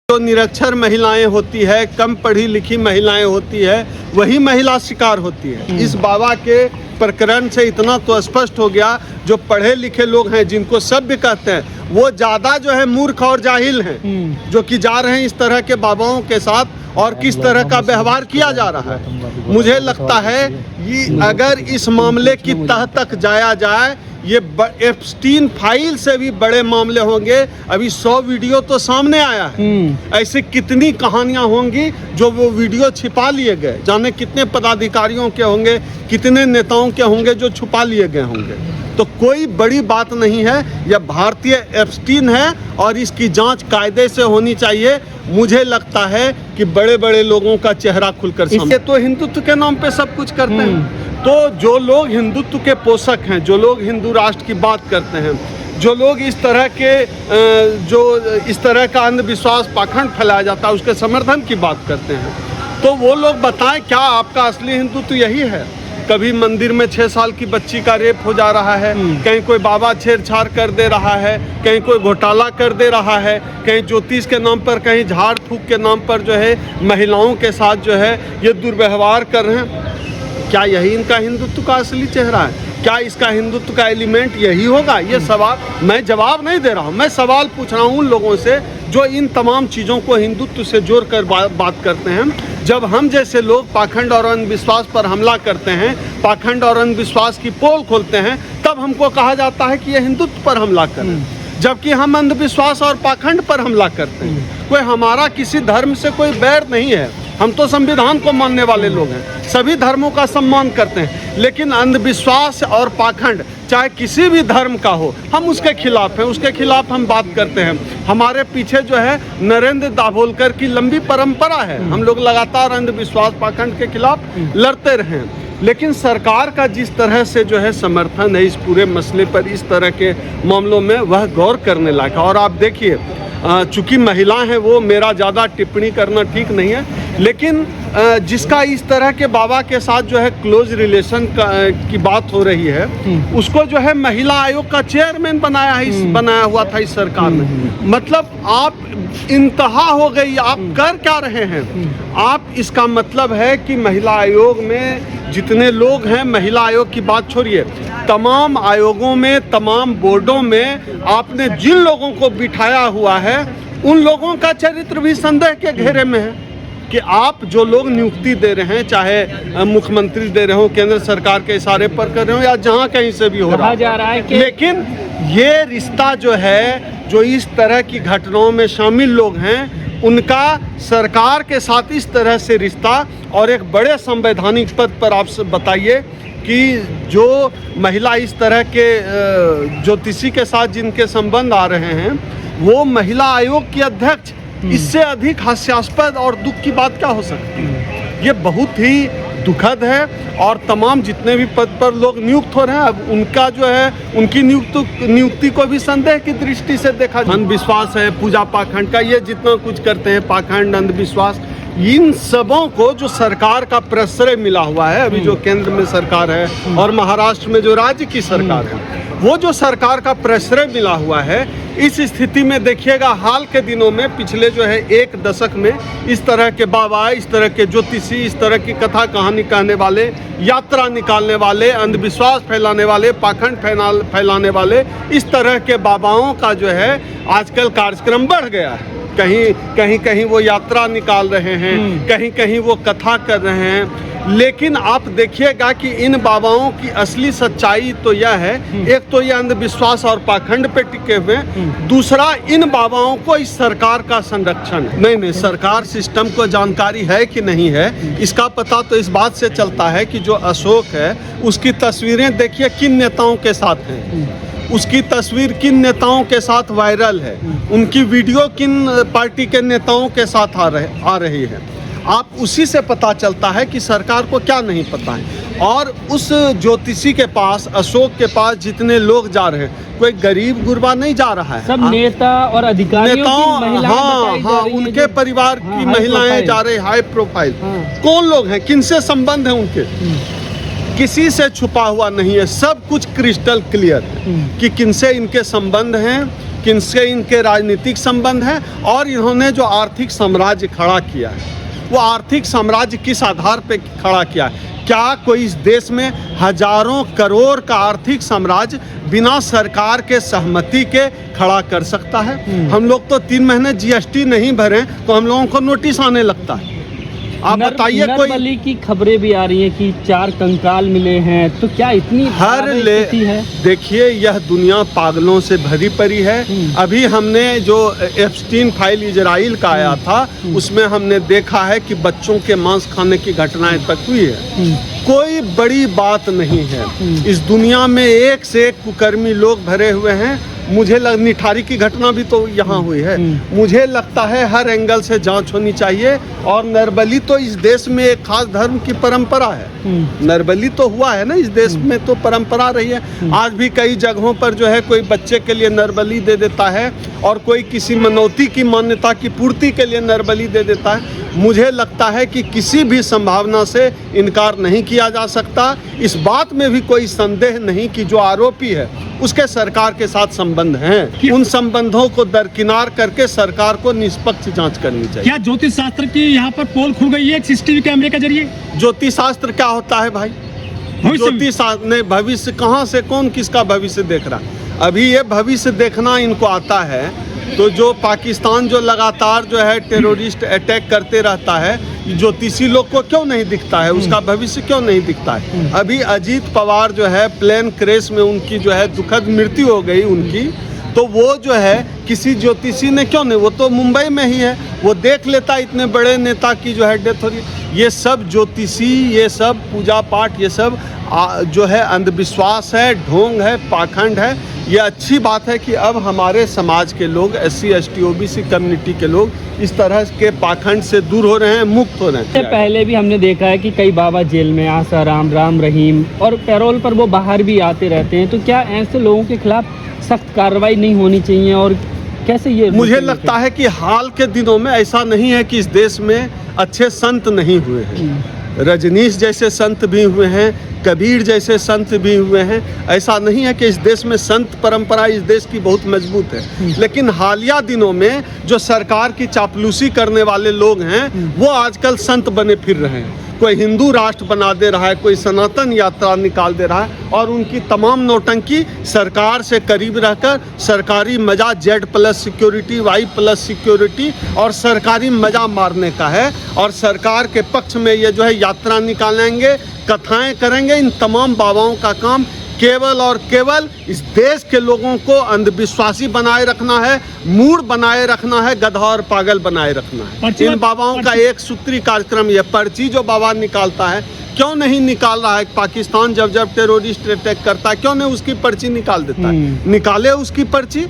जो निरक्षर महिलाएं होती है, कम पढ़ी लिखी महिलाएं होती है, वही महिला शिकार होती है। इस बाबा के प्रकरण से इतना तो स्पष्ट हो गया, जो पढ़े लिखे लोग हैं जिनको सभ्य कहते हैं, वो ज़्यादा जो है मूर्ख और जाहिल हैं, जो कि जा रहे हैं इस तरह के बाबाओं के साथ और किस तरह का व्यवहार किया जा रहा है। मुझे लगता है कि अगर इस मामले की तह तक जाया जाए, ये एप्स्टीन फाइल से भी बड़े मामले होंगे। अभी 100 वीडियो तो सामने आया है, ऐसे कितनी कहानियां होंगी जो वो वीडियो छिपा लिए गए, जाने कितने पदाधिकारियों के होंगे, कितने नेताओं के होंगे जो छुपा लिए गए होंगे। तो कोई बड़ी बात नहीं है, यह भारतीय एप्स्टीन है और इसकी जांच कायदे से होनी चाहिए। मुझे लगता है कि बड़े बड़े लोगों का चेहरा खुलकर सामने, तो हिंदुत्व के नाम पे सब कुछ करते हैं। तो जो लोग हिंदुत्व के पोषक हैं, जो लोग हिंदू राष्ट्र की बात करते हैं, जो लोग इस तरह का अंधविश्वास पाखंड फैलाया जाता है उसके समर्थन की बात करते हैं, तो वो लोग बताएं क्या आपका असली हिंदुत्व यही है? कभी मंदिर में 6 साल की बच्ची का रेप हो जा रहा है, कहीं कोई बाबा छेड़छाड़ कर दे रहा है, कहीं कोई घोटाला कर दे रहा है, कहीं ज्योतिष के नाम पर, कहीं झाड़ फूक के नाम पर जो है महिलाओं के साथ जो है ये दुर्व्यवहार कर रहे हैं। क्या यही इनका हिंदुत्व का असली चेहरा है? क्या इसका हिंदुत्व का एलिमेंट यही होगा? ये सवाल मैं जवाब नहीं दे रहा हूँ, मैं सवाल पूछ रहा हूँ उन लोगों से जो इन तमाम चीज़ों को हिंदुत्व से जोड़कर बात करते हैं। जब हम जैसे लोग पाखंड और अंधविश्वास पर हमला करते हैं, पाखंड और अंधविश्वास की पोल खोलते हैं, तब हमको कहा जाता है कि ये हिंदुत्व पर हमला कर रहे हैं, जबकि हम अंधविश्वास और पाखंड पर हमला करते हैं। कोई हमारा किसी धर्म से कोई बैर नहीं है, हम तो संविधान को मानने वाले लोग हैं, सभी धर्मों का सम्मान करते हैं, लेकिन अंधविश्वास और पाखंड चाहे किसी भी धर्म का हो, हम उसके खिलाफ हैं, उसके खिलाफ हम बात करते हैं। हमारे पीछे जो है नरेंद्र दाभोलकर की लंबी परंपरा है, हम लोग लगातार अंधविश्वास पाखंड के खिलाफ लड़ते रहे। लेकिन सरकार का जिस तरह से जो है समर्थन है इस पूरे मसले पर, इस तरह के मामलों में, वह गौर करने लायक है। और आप देखिए, चूंकि महिला हैं वो, मेरा ज़्यादा टिप्पणी करना ठीक नहीं है, लेकिन जिसका इस तरह के बाबा के साथ जो है क्लोज रिलेशन की बात हो रही है, उसको जो है महिला आयोग का चेयरमैन बनाया हुआ था इस सरकार ने। मतलब आप इंतहा हो गई, आप कर क्या रहे हैं आप? इसका मतलब है कि महिला आयोग में जितने लोग हैं, महिला आयोग की बात छोड़िए, तमाम आयोगों में, तमाम बोर्डों में आपने जिन लोगों को बिठाया हुआ है, उन लोगों का चरित्र भी संदेह के घेरे में है कि आप जो लोग नियुक्ति दे रहे हैं, चाहे मुख्यमंत्री दे रहे हो, केंद्र सरकार के इशारे पर कर रहे हो, या जहां कहीं से भी हो रहा जा रहा है कि... लेकिन ये रिश्ता जो है, जो इस तरह की घटनाओं में शामिल लोग हैं, उनका सरकार के साथ इस तरह से रिश्ता, और एक बड़े संवैधानिक पद पर आप बताइए कि जो महिला इस तरह के ज्योतिषी के साथ जिनके संबंध आ रहे हैं, वो महिला आयोग की अध्यक्ष, इससे अधिक हास्यास्पद और दुख की बात क्या हो सकती है? ये बहुत ही दुखद है। और तमाम जितने भी पद पर लोग नियुक्त हो रहे हैं, अब उनका जो है, उनकी नियुक्ति को भी संदेह की दृष्टि से देखा। अंधविश्वास है, पूजा पाखंड का, ये जितना कुछ करते हैं, पाखंड, अंधविश्वास, इन सबों को जो सरकार का प्रश्रय मिला हुआ है, अभी जो केंद्र में सरकार है और महाराष्ट्र में जो राज्य की सरकार है, वो जो सरकार का प्रश्रय मिला हुआ है, इस स्थिति में देखिएगा हाल के दिनों में, पिछले जो है 1 दशक में, इस तरह के बाबा, इस तरह के ज्योतिषी, इस तरह की कथा कहानी कहने वाले, यात्रा निकालने वाले, अंधविश्वास फैलाने वाले, पाखंड फैलाने वाले, इस तरह के बाबाओं का जो है आजकल कार्यक्रम बढ़ गया है। कहीं वो यात्रा निकाल रहे हैं, कहीं वो कथा कर रहे हैं। लेकिन आप देखिएगा कि इन बाबाओं की असली सच्चाई तो यह है, एक तो ये अंधविश्वास और पाखंड पे टिके हुए, दूसरा इन बाबाओं को इस सरकार का संरक्षण है। नहीं, सरकार सिस्टम को जानकारी है कि नहीं है, इसका पता तो इस बात से चलता है कि जो अशोक है, उसकी तस्वीरें देखिए किन नेताओं के साथ हैं, उसकी तस्वीर किन नेताओं के साथ वायरल है, उनकी वीडियो किन पार्टी के नेताओं के साथ आ रही है। आप उसी से पता चलता है कि सरकार को क्या नहीं पता है। और उस ज्योतिषी के पास, अशोक के पास जितने लोग जा रहे हैं, कोई गरीब गुरबा नहीं जा रहा है, सब नेता और अधिकारियों, हाँ, उनके परिवार की महिलाएं जा रही, हाई प्रोफाइल। कौन लोग हैं, किनसे संबंध है उनके? किसी से छुपा हुआ नहीं है, सब कुछ क्रिस्टल क्लियर है कि किनसे इनके संबंध हैं, किनसे इनके राजनीतिक संबंध है और इन्होंने जो आर्थिक साम्राज्य खड़ा किया है वो आर्थिक साम्राज्य किस आधार पे खड़ा किया है। क्या कोई इस देश में हजारों करोड़ का आर्थिक साम्राज्य बिना सरकार के सहमति के खड़ा कर सकता है? हम लोग तो 3 महीने जीएसटी नहीं भरे तो हम लोगों को नोटिस आने लगता है। आप बताइए, कोई नरबली की खबरें भी आ रही हैं कि 4 कंकाल मिले हैं, तो क्या इतनी हर ले है? देखिए, यह दुनिया पागलों से भरी पड़ी है। अभी हमने जो एप्स्टीन फाइल इजराइल का आया था उसमें हमने देखा है कि बच्चों के मांस खाने की घटनाएं तक हुई है। कोई बड़ी बात नहीं है। इस दुनिया में एक से एक कुकर्मी लोग भरे हुए हैं। मुझे निठारी की घटना भी तो यहाँ हुई है। मुझे लगता है हर एंगल से जांच होनी चाहिए। और नरबली तो इस देश में एक खास धर्म की परंपरा है। नरबली तो हुआ है ना, इस देश में तो परंपरा रही है। आज भी कई जगहों पर जो है कोई बच्चे के लिए नरबली दे देता है और कोई किसी मनौती की मान्यता की पूर्ति के लिए नरबली दे देता है। मुझे लगता है कि किसी भी संभावना से इनकार नहीं किया जा सकता। इस बात में भी कोई संदेह नहीं कि जो आरोपी है उसके सरकार के साथ संबंध हैं। उन संबंधों को दरकिनार करके सरकार को निष्पक्ष जांच करनी चाहिए। क्या ज्योतिष शास्त्र की यहाँ पर पोल खुल गई है सीसीटीवी कैमरे के जरिए? ज्योतिष शास्त्र क्या होता है भाई? ज्योतिष शास्त्र ने भविष्य कहाँ से, कौन किसका भविष्य देख रहा? अभी ये भविष्य देखना इनको आता है तो जो पाकिस्तान जो लगातार जो है टेररिस्ट अटैक करते रहता है, ज्योतिषी लोग को क्यों नहीं दिखता है? उसका भविष्य क्यों नहीं दिखता है? अभी अजीत पवार जो है प्लेन क्रैश में उनकी जो है दुखद मृत्यु हो गई उनकी, तो वो जो है किसी ज्योतिषी ने क्यों नहीं, वो तो मुंबई में ही है, वो देख लेता इतने बड़े नेता की जो है डेथ हो रही। ये सब ज्योतिषी, ये सब पूजा पाठ, ये सब जो है अंधविश्वास है, ढोंग है, पाखंड है। ये अच्छी बात है कि अब हमारे समाज के लोग SC ST OBC कम्युनिटी के लोग इस तरह के पाखंड से दूर हो रहे हैं, मुक्त हो रहे हैं। पहले भी हमने देखा है कि कई बाबा जेल में, आसाराम, राम रहीम, और पैरोल पर वो बाहर भी आते रहते हैं। तो क्या ऐसे लोगों के खिलाफ सख्त कार्रवाई नहीं होनी चाहिए? और कैसे ये मुझे लगता है कि हाल के दिनों में ऐसा नहीं है कि इस देश में अच्छे संत नहीं हुए हैं। रजनीश जैसे संत भी हुए हैं, कबीर जैसे संत भी हुए हैं। ऐसा नहीं है कि इस देश में संत परंपरा इस देश की बहुत मजबूत है। लेकिन हालिया दिनों में जो सरकार की चापलूसी करने वाले लोग हैं वो आजकल संत बने फिर रहे हैं। कोई हिंदू राष्ट्र बना दे रहा है, कोई सनातन यात्रा निकाल दे रहा है और उनकी तमाम नौटंकी सरकार से करीब रहकर सरकारी मजा Z+ सिक्योरिटी, Y+ सिक्योरिटी और सरकारी मजा मारने का है। और सरकार के पक्ष में ये जो है यात्रा निकालेंगे, कथाएं करेंगे। इन तमाम बाबाओं का काम केवल और केवल इस देश के लोगों को अंधविश्वासी बनाए रखना है, मूड बनाए रखना है, गधा और पागल बनाए रखना है। इन बाबाओं का एक सूत्री कार्यक्रम, ये पर्ची जो बाबा निकालता है, क्यों नहीं निकाल रहा है? पाकिस्तान जब जब टेररिस्ट अटैक करता है क्यों नहीं उसकी पर्ची निकाल देता है? निकाले उसकी पर्ची।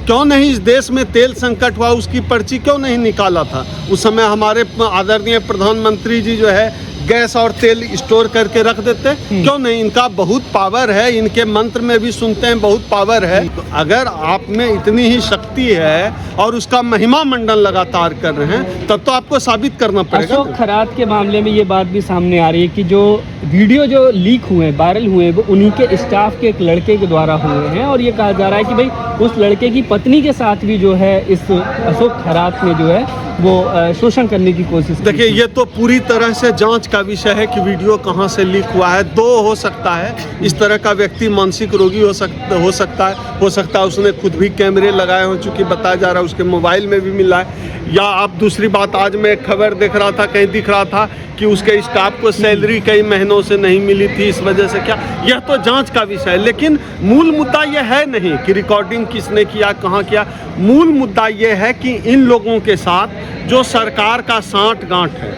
क्यों नहीं इस देश में तेल संकट हुआ, उसकी पर्ची क्यों नहीं निकाला था? उस समय हमारे आदरणीय प्रधानमंत्री जी जो है गैस और तेल स्टोर करके रख देते। क्यों नहीं? इनका बहुत पावर है, इनके मंत्र में भी सुनते हैं बहुत पावर है। तो अगर आप में इतनी ही शक्ति है और उसका महिमा मंडन लगातार कर रहे हैं तब तो आपको साबित करना पड़ेगा। अशोक खरात के मामले में ये बात भी सामने आ रही है कि जो वीडियो जो लीक हुए, वायरल हुए, वो उन्हीं के स्टाफ के एक लड़के के द्वारा हुए हैं। और ये कहा जा रहा है कि भाई उस लड़के की पत्नी के साथ भी जो है इस अशोक खरात ने जो है वो शोषण करने की कोशिश। देखिए, ये तो पूरी तरह से जांच का विषय है कि वीडियो कहां से लीक हुआ है। दो हो सकता है, इस तरह का व्यक्ति मानसिक रोगी हो सकता है उसने खुद भी कैमरे लगाए हो, चूंकि बताया जा रहा है उसके मोबाइल में भी मिला है। या आप दूसरी बात, आज मैं एक खबर देख रहा था, कहीं दिख रहा था कि उसके स्टाफ को सैलरी कई महीनों से नहीं मिली थी, इस वजह से क्या, यह तो जांच का विषय है। लेकिन मूल मुद्दा यह है नहीं कि रिकॉर्डिंग किसने किया, कहाँ किया। मूल मुद्दा यह है कि इन लोगों के साथ जो सरकार का सांठ-गांठ है,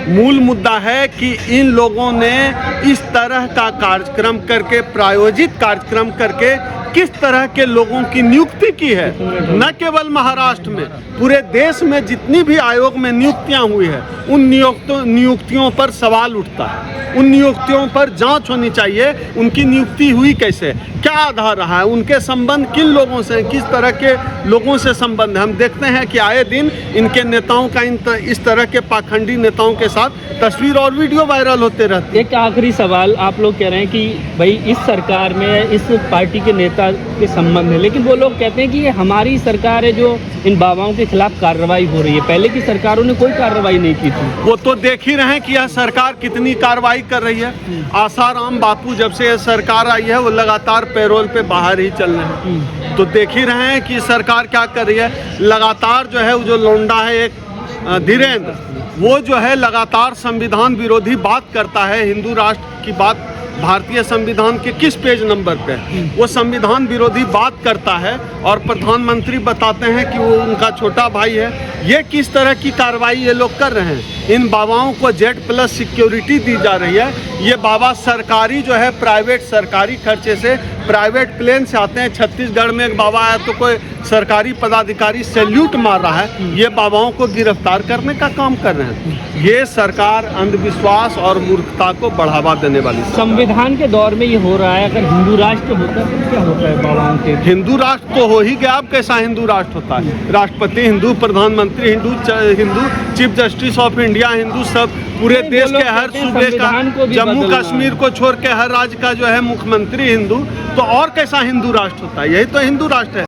मूल मुद्दा है कि इन लोगों ने इस तरह का कार्यक्रम करके, प्रायोजित कार्यक्रम करके किस तरह के लोगों की नियुक्ति की है। न केवल महाराष्ट्र में, पूरे देश में जितनी भी आयोग में नियुक्तियां हुई है उन नियुक्तियों पर सवाल उठता है। उन नियुक्तियों पर जांच होनी चाहिए। उनकी नियुक्ति हुई कैसे, क्या आधार रहा है, उनके संबंध किन लोगों से, किस तरह के लोगों से संबंध है। हम देखते हैं कि आए दिन इनके नेताओं का इस तरह के पाखंडी नेताओं के साथ तस्वीर और वीडियो वायरल होते रहते हैं। एक आखिरी सवाल, आप लोग कह रहे हैं कि भाई इस सरकार में इस पार्टी के नेता का के संबंध है, लेकिन वो लोग कहते हैं कि ये हमारी सरकार है जो इन बाबाओं के खिलाफ कार्रवाई हो रही है, पहले की सरकारों ने कोई कार्रवाई नहीं की थी। वो तो देख ही रहे हैं कि यह सरकार कितनी कार्रवाई कर रही है। आसाराम बापू जब से यह सरकार आई है वो लगातार पैरोल पे बाहर ही चल रहे हैं, तो देख ही रहे हैं कि सरकार क्या कर रही है। लगातार जो है वो जो लोंडा है एक धीरेन्द्र, वो जो है लगातार संविधान विरोधी बात करता है। हिंदू राष्ट्र की बात भारतीय संविधान के किस पेज नंबर पे वो संविधान विरोधी बात करता है और प्रधानमंत्री बताते हैं कि वो उनका छोटा भाई है। ये किस तरह की कार्रवाई ये लोग कर रहे हैं। इन बाबाओं को Z+ सिक्योरिटी दी जा रही है। ये बाबा सरकारी जो है प्राइवेट सरकारी खर्चे से प्राइवेट प्लेन से आते हैं। छत्तीसगढ़ में एक बाबा आया तो कोई सरकारी पदाधिकारी सैल्यूट मार रहा है। ये बाबाओं को गिरफ्तार करने का काम कर रहे हैं। ये सरकार अंधविश्वास और मूर्खता को बढ़ावा देने वाली है। संविधान के दौर में ये हो रहा है, अगर हिंदू राष्ट्र होता है तो क्या होता है बाबाओं के? हिंदू राष्ट्र तो हो ही गया। अब कैसा हिंदू राष्ट्र होता है? राष्ट्रपति हिंदू, प्रधानमंत्री Hindu, Hindu chief justice of India Hindu, सब पूरे देश के हर सूबे का, जम्मू कश्मीर को छोड़ के हर राज्य का जो है मुख्यमंत्री हिंदू। तो और कैसा हिंदू राष्ट्र होता है? यही तो हिंदू राष्ट्र है।